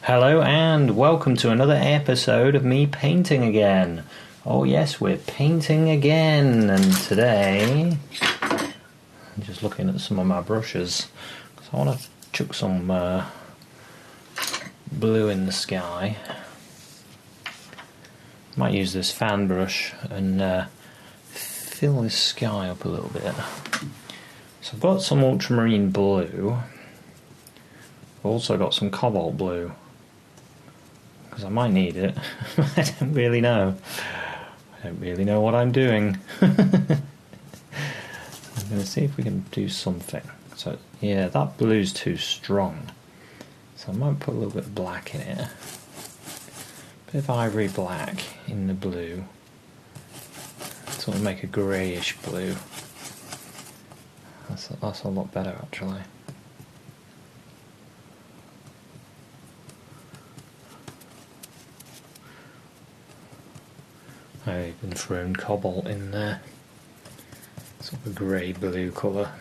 Hello and welcome to another episode of me painting again. Oh yes, we're painting again, and today I'm just looking at some of my brushes because I want to chuck some blue in the sky. Might use this fan brush and fill this sky up a little bit. So I've got some ultramarine blue. I've also got some cobalt blue, because I might need it. I don't really know. I don't really know what I'm doing. I'm going to see if we can do something. So yeah, that blue's too strong. So I might put a little bit of black in it. A bit of ivory black in the blue. Sort of make a greyish blue. That's a lot better actually. I even thrown cobalt in there, sort of a grey-blue colour.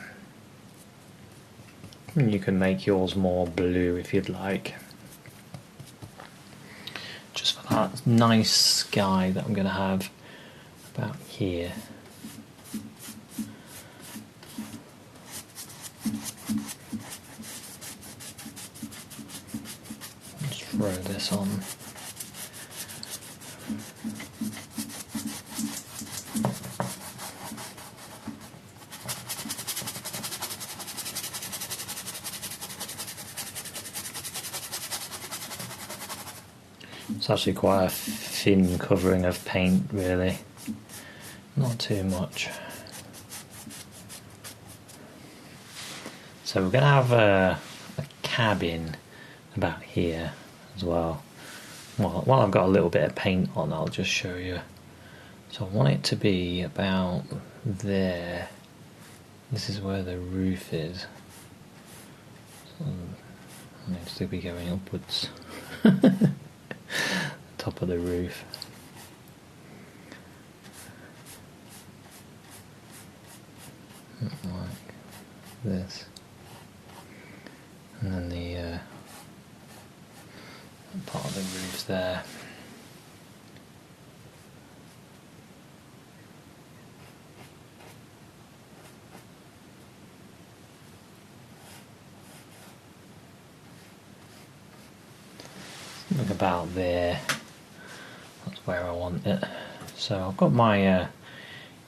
And you can make yours more blue if you'd like. Just for that nice sky that I'm going to have about here. Let's throw this on. It's actually quite a thin covering of paint, really. Not too much. So we're going to have a cabin about here as well. Well, while I've got a little bit of paint on, I'll just show you. So I want it to be about there. This is where the roof is. So it needs to be going upwards. Top of the roof. Like this. And then the part of the roof's there. Look about there. That's where I want it. So I've got my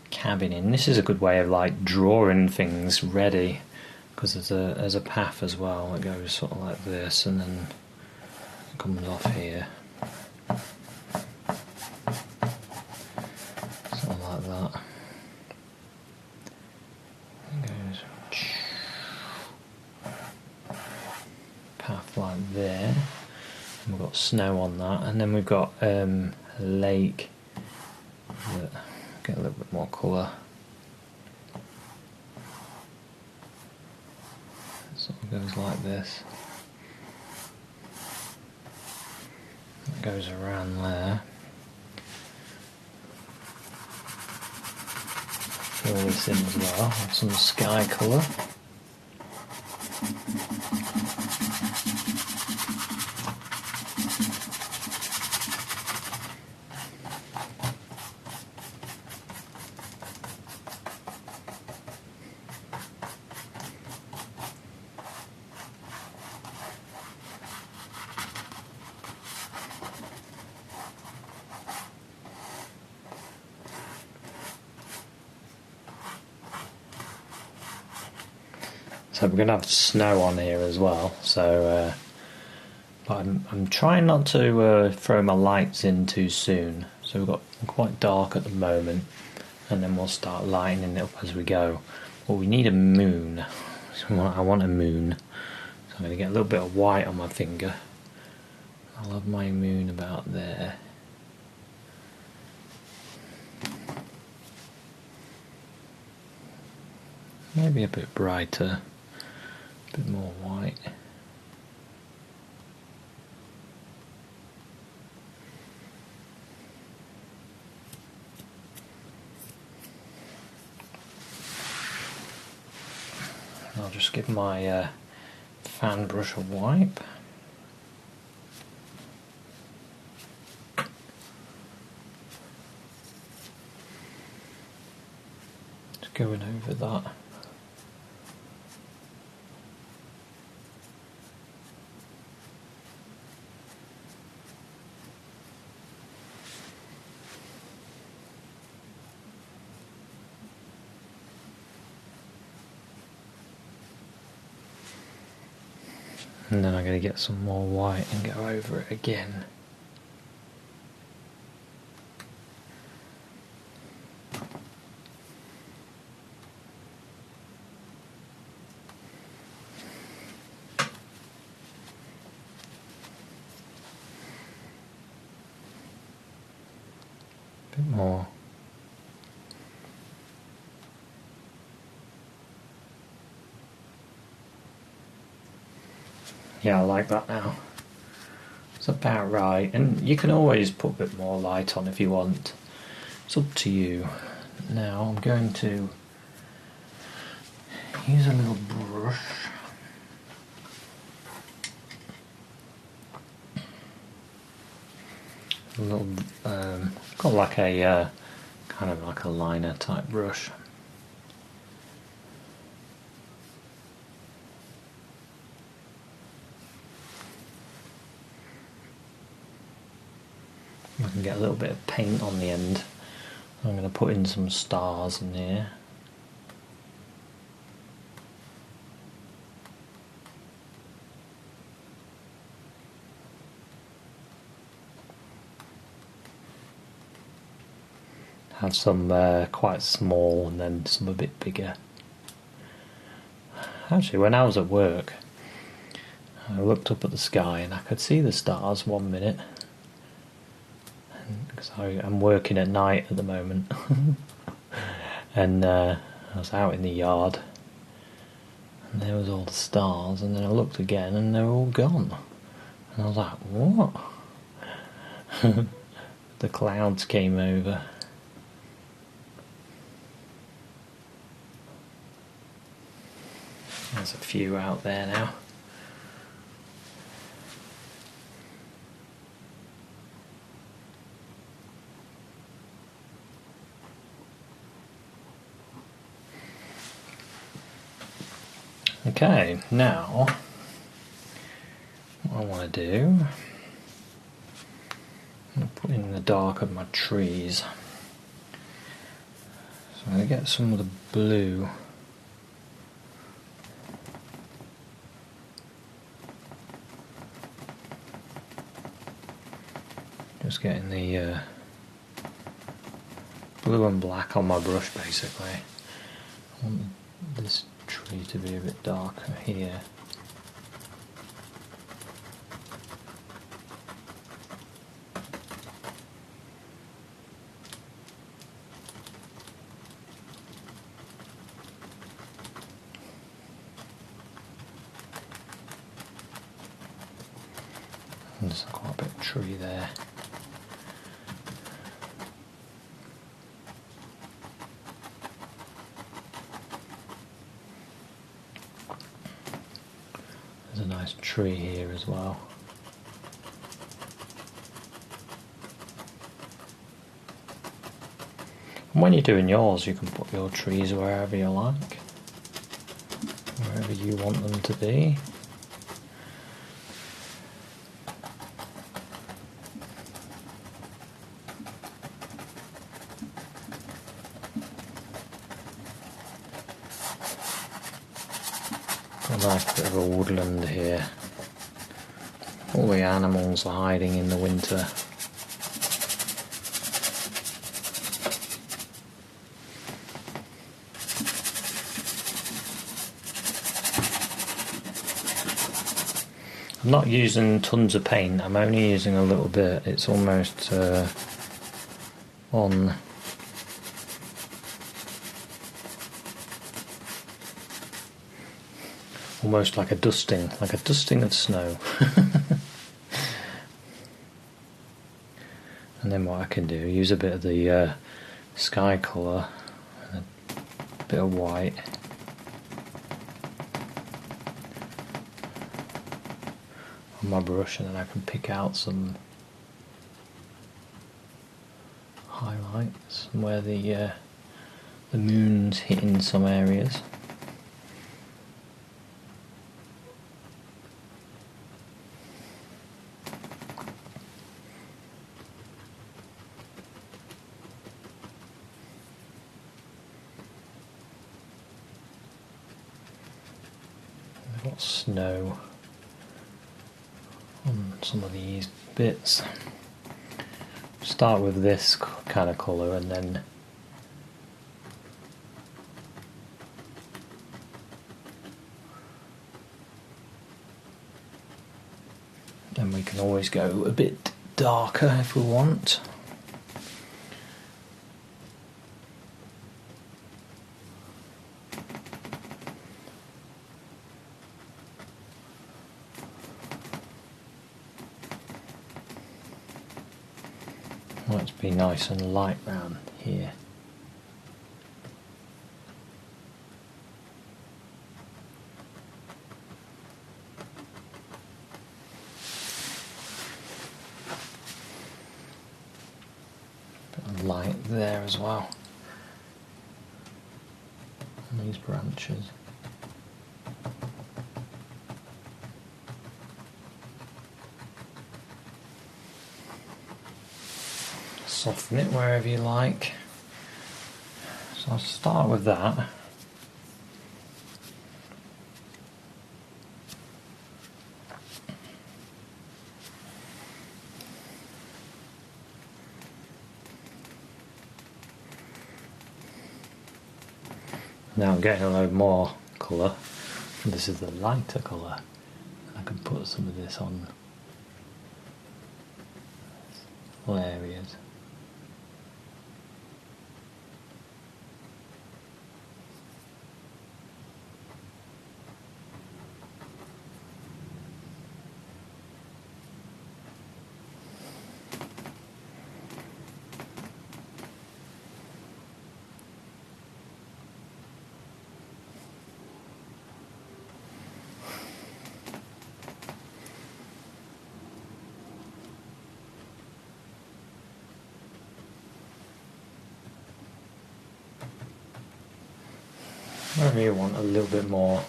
cabin in. This is a good way of like drawing things ready, because there's a path as well that goes sort of like this and then it comes off here. Something like that. It goes path like there. And we've got snow on that, and then we've got a lake that get a little bit more colour. It sort of goes like this. It goes around there. Fill this in as well, some sky colour. So we're going to have snow on here as well, so but I'm trying not to throw my lights in too soon. So we've got quite dark at the moment, and then we'll start lightening it up as we go. But we need a moon. So I want a moon. So I'm going to get a little bit of white on my finger. I'll have my moon about there. Maybe a bit brighter. A bit more white. I'll just give my fan brush a wipe. going over that. And then I'm going to get some more white and go over it again. A bit more. Yeah, I like that now. It's about right, and you can always put a bit more light on if you want. It's up to you. Now I'm going to use a little brush. A little, got like a kind of like a liner type brush. I can get a little bit of paint on the end. I'm going to put in some stars in here. Have some quite small and then some a bit bigger. Actually, when I was at work, I looked up at the sky and I could see the stars 1 minute. Because I'm working at night at the moment. And I was out in the yard and there was all the stars, and then I looked again and they were all gone. And I was like, what? The clouds came over. There's a few out there now. Okay, now what I want to do, I'm going to put in the dark of my trees. So I'm going to get some of the blue. Just getting the blue and black on my brush basically. I want this tree to be a bit darker here. And there's quite a bit of tree there. There's a nice tree here as well. And when you're doing yours, you can put your trees wherever you like, wherever you want them to be. A nice bit of a woodland here. All the animals are hiding in the winter. I'm not using tons of paint, I'm only using a little bit. It's almost on almost like a dusting of snow. And then what I can do, use a bit of the sky colour and a bit of white. On my brush, and then I can pick out some highlights where the The moon's hitting some areas. I've got snow on some of these bits. Start with this kind of colour and then we can always go a bit darker if we want. Let's be nice and light round here. Bit of light there as well on these branches. Soften it wherever you like. So I'll start with that. Now I'm getting a load more colour. This is the lighter colour. I can put some of this on little areas. Wherever you want a little bit more.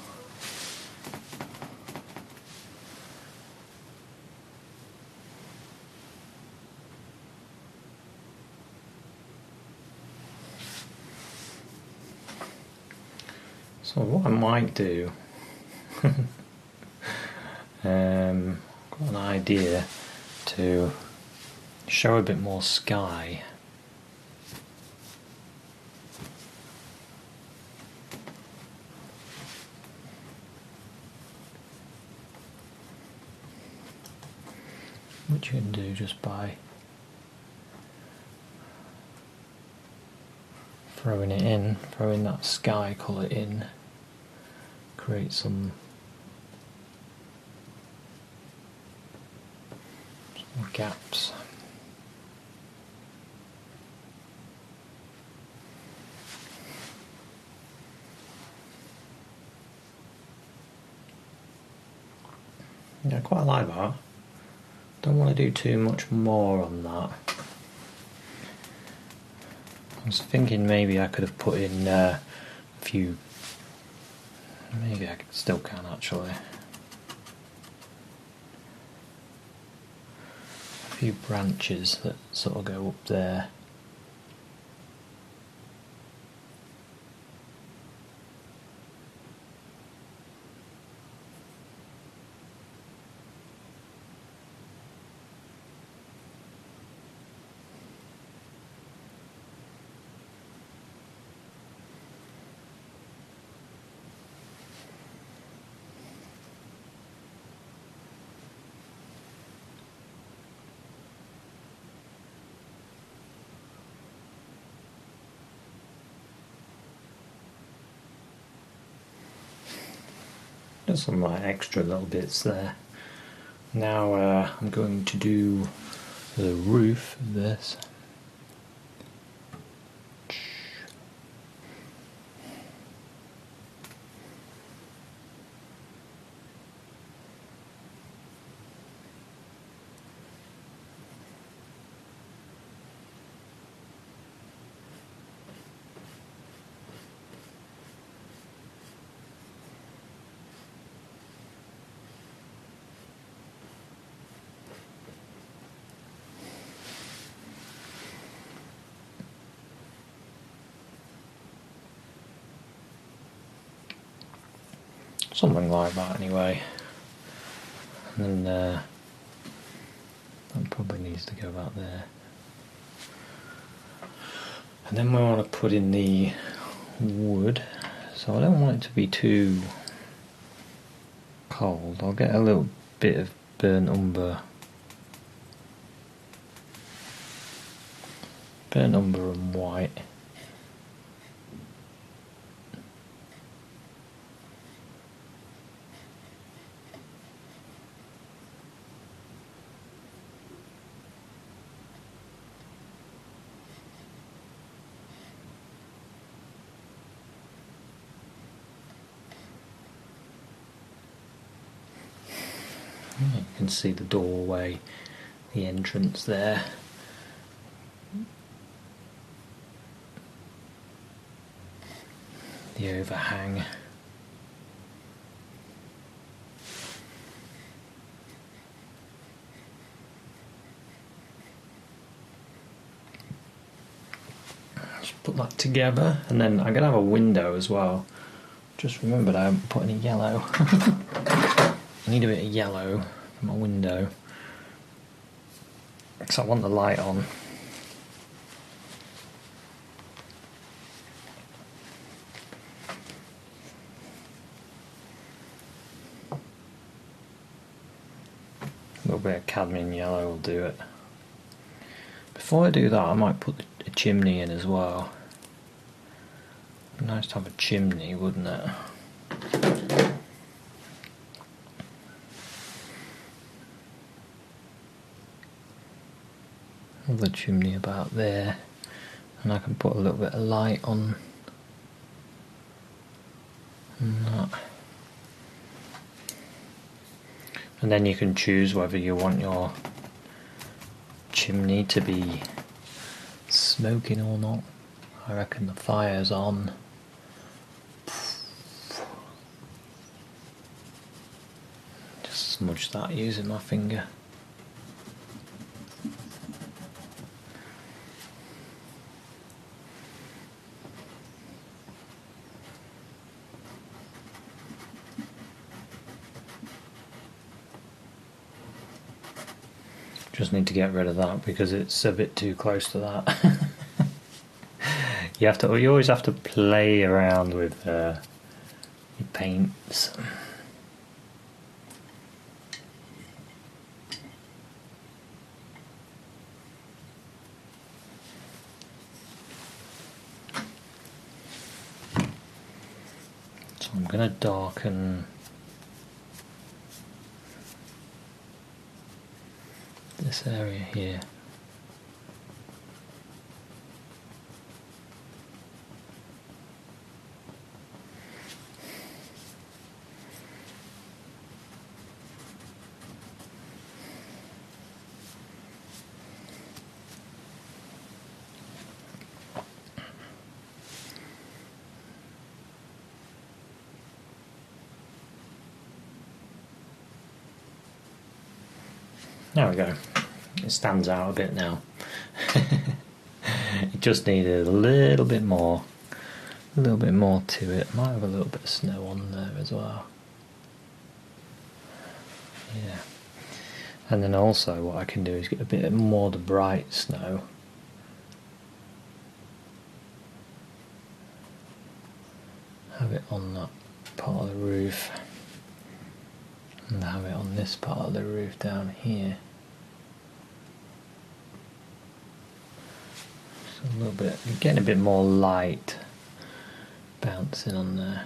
So what I might do, got an idea to show a bit more sky. Which you can do just by throwing it in, throwing that sky colour in, create some gaps. Yeah, I quite like that. Don't want to do too much more on that. I was thinking maybe I could have put in a few, maybe I still can actually, a few branches that sort of go up there. There's some like extra little bits there. Now I'm going to do the roof of this. something like that anyway. And then that probably needs to go back there. And then we want to put in the wood, so I don't want it to be too cold. I'll get a little bit of burnt umber and white. You can see the doorway, the entrance there. The overhang. Just put that together, and then I'm going to have a window as well. Just remembered I haven't put any yellow. I need a bit of yellow for my window because I want the light on. A little bit of cadmium yellow will do it. Before I do that, I might put a chimney in as well. Nice to have a chimney, wouldn't it? The chimney about there, and I can put a little bit of light on that. And then you can choose whether you want your chimney to be smoking or not. I reckon the fire's on. Just smudge that using my finger. Just need to get rid of that because it's a bit too close to that. You always have to play around with your paints. So I'm going to darken this area here. There we go. It stands out a bit now. It just needed a little bit more to it. Might have a little bit of snow on there as well. Yeah. And then also what I can do is get a bit more of the bright snow. Have it on that part of the roof. And have it on this part of the roof down here. So a little bit, getting a bit more light bouncing on there.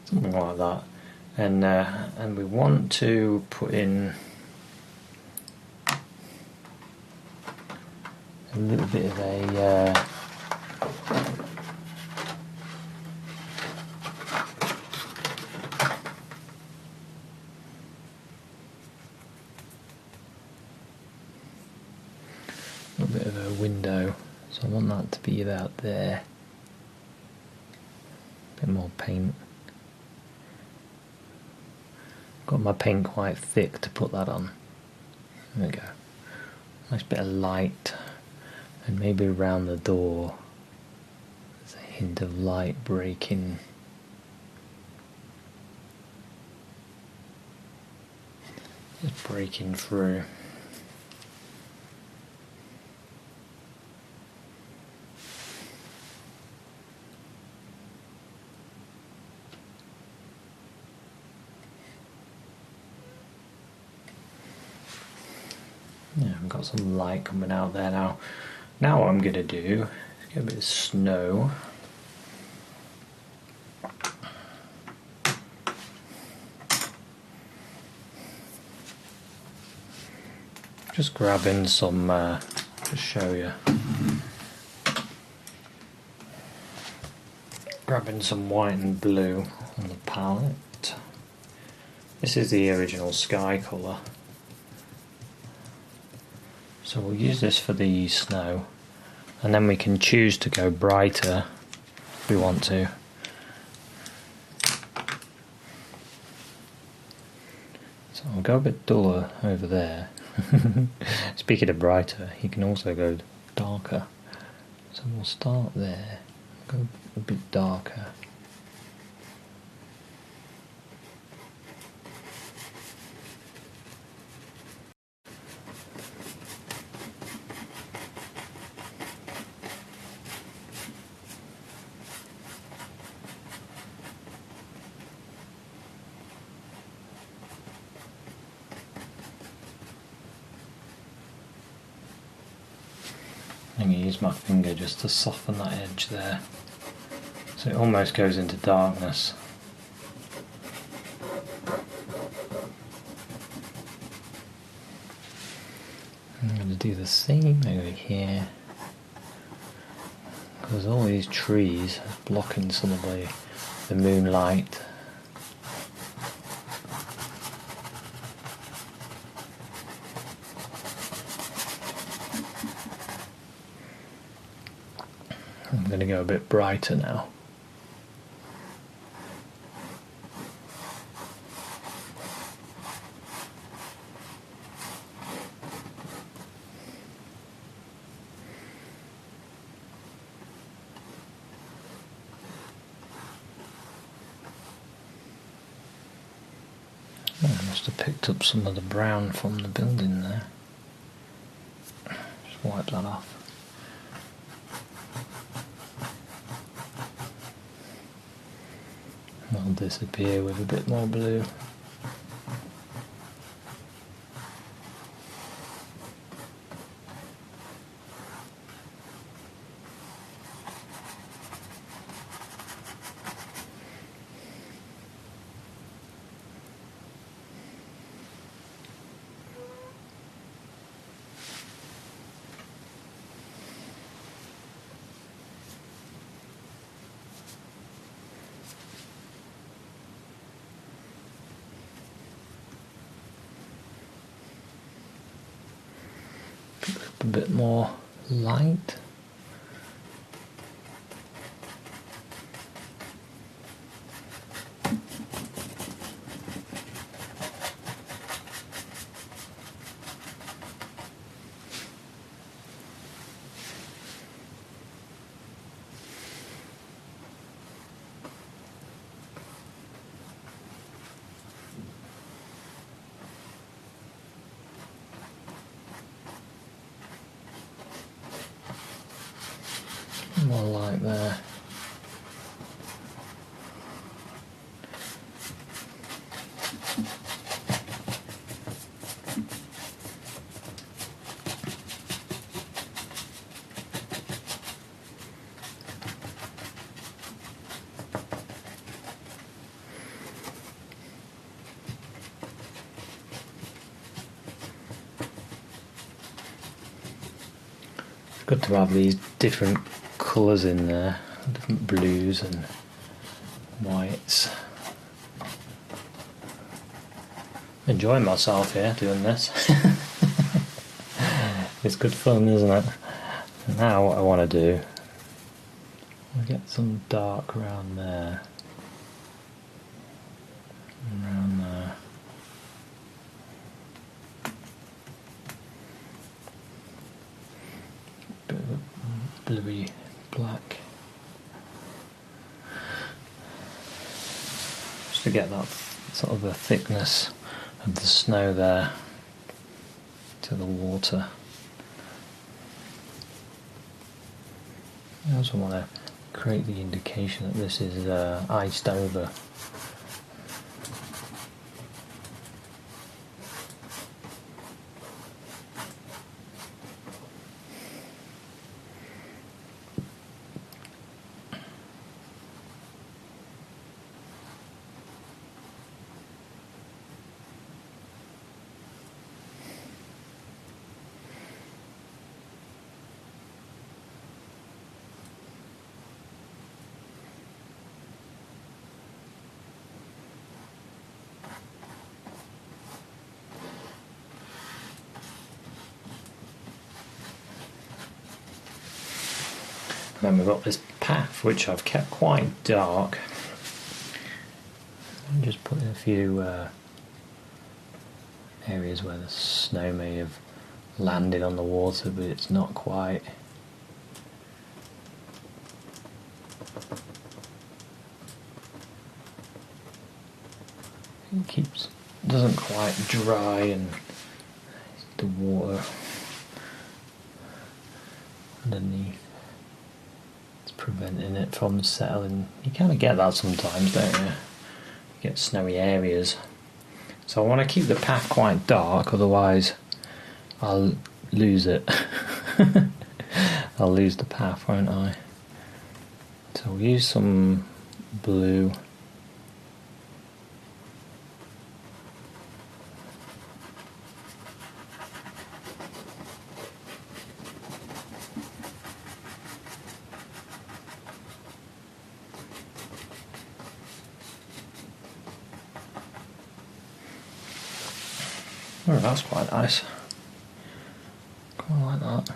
Something like that. And we want to put in a little bit of a window, so I want that to be about there. A bit more paint. Got my paint quite thick to put that on. There we go. Nice bit of light, and maybe around the door there's a hint of light breaking. Just breaking through. Yeah, I've got some light coming out there now. Now what I'm going to do is get a bit of snow. Just grabbing some, to show you. Grabbing some white and blue on the palette. This is the original sky colour. So we'll use this for the snow, and then we can choose to go brighter if we want to. So I'll go a bit duller over there. Speaking of brighter, you can also go darker. So we'll start there, go a bit darker. I'm going to use my finger just to soften that edge there, so it almost goes into darkness. I'm going to do the same over here, because all these trees are blocking some of the moonlight. I'm going to go a bit brighter now. I must have picked up some of the brown from the building there. Just wipe that off. That'll disappear with a bit more blue. A bit more light. More light there. It's good to have these different colours in there, different blues and whites. Enjoying myself here doing this. It's good fun, isn't it? Now what I want to do, I'll get some dark around there, around there. bluey black. Just to get that sort of a thickness of the snow there to the water. I also want to create the indication that this is iced over. Then we've got this path which I've kept quite dark. I'm just putting a few areas where the snow may have landed on the water, but it's not quite. It doesn't quite dry, and the water underneath preventing it from settling. You kind of get that sometimes, don't you? You get snowy areas. So I want to keep the path quite dark, otherwise I'll lose it. I'll lose the path, won't I? So we'll use some blue. Oh, that's quite nice. Quite like that.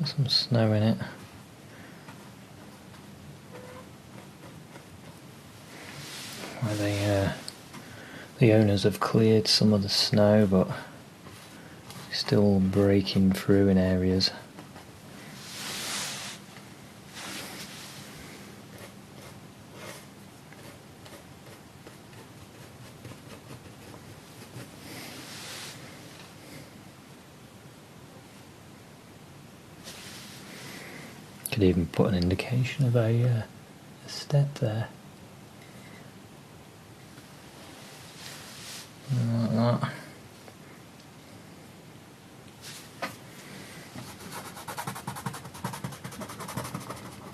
Got some snow in it. Where the owners have cleared some of the snow, but still breaking through in areas. Could even put an indication of a step there. Like that.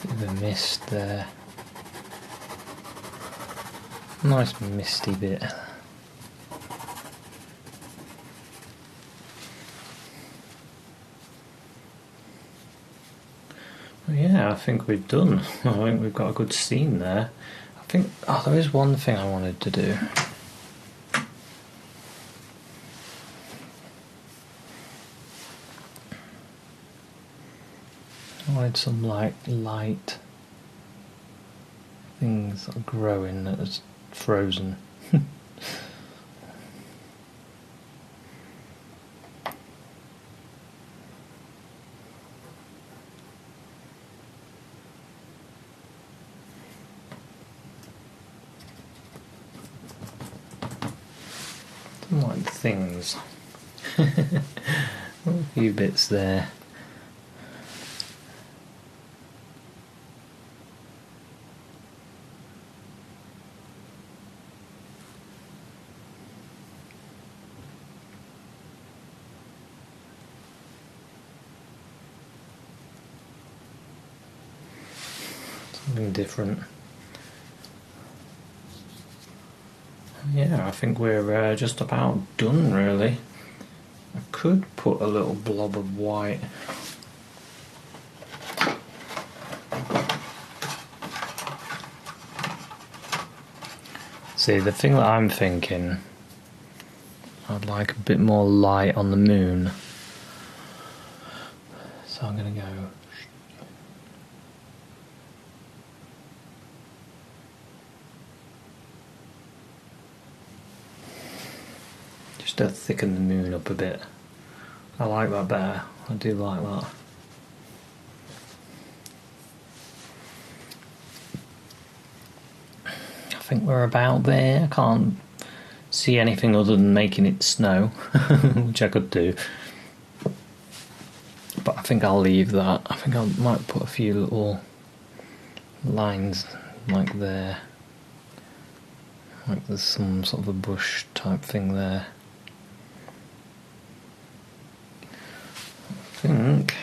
Bit of a mist there. Nice misty bit. Yeah, I think we've done. I think we've got a good scene there. I think, there is one thing I wanted to do. I wanted some light things that are growing that is frozen. Like things. A few bits there. Something different. Yeah, I think we're just about done, really. I could put a little blob of white. See, the thing that I'm thinking, I'd like a bit more light on the moon. So I'm going to go... just to thicken the moon up a bit. I like that better. I do like that. I think we're about there. I can't see anything other than making it snow, which I could do. But I think I'll leave that. I think I might put a few little lines like there. Like there's some sort of a bush type thing there. I think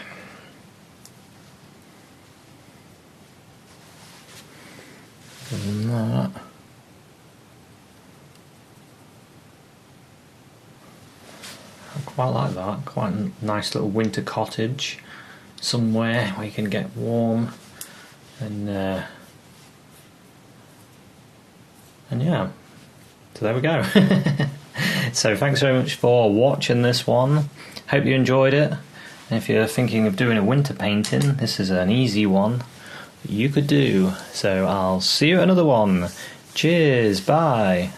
other than that, I quite like that. Quite a nice little winter cottage somewhere where you can get warm and yeah, so there we go. So thanks very much for watching this one. Hope you enjoyed it. And if you're thinking of doing a winter painting, this is an easy one that you could do. So I'll see you at another one. Cheers, bye.